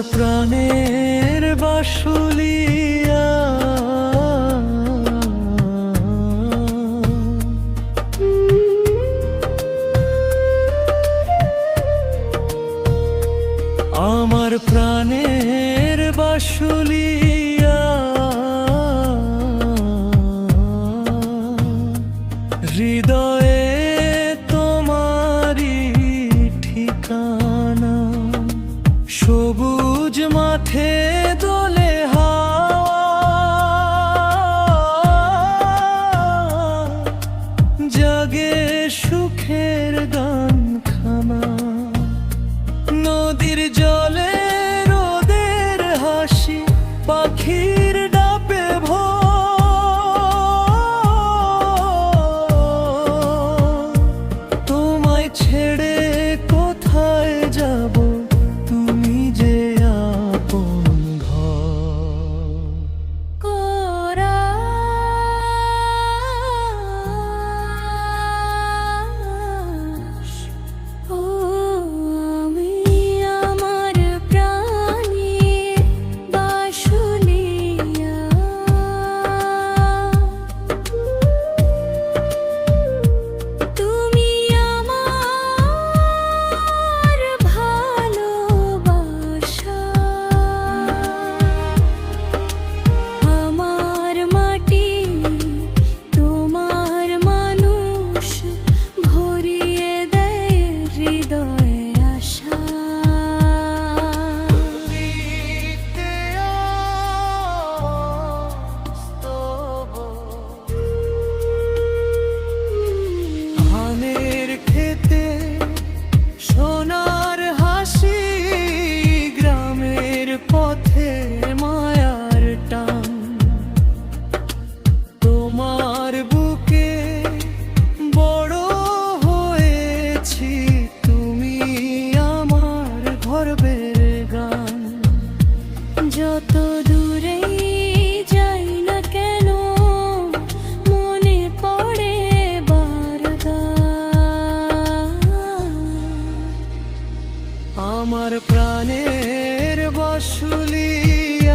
প্রাণের বাসুলিয়া আমার প্রাণের বাসুলিয়া হৃদয়ে তোমারি ঠিকানা সবুজ মাঠে দোলে হাওয়া জাগে সুখের গান খানা নদীর জলে রোদের হাসি পাখির ডাবে তোমায় ছেড়ে কোথায় যাব তুমি যে আপন ঘর সোনার হাসি গ্রামের পথে মায়ার টান তোমার বুকে বড় হয়েছি তুমি আমার গর্বের গান যত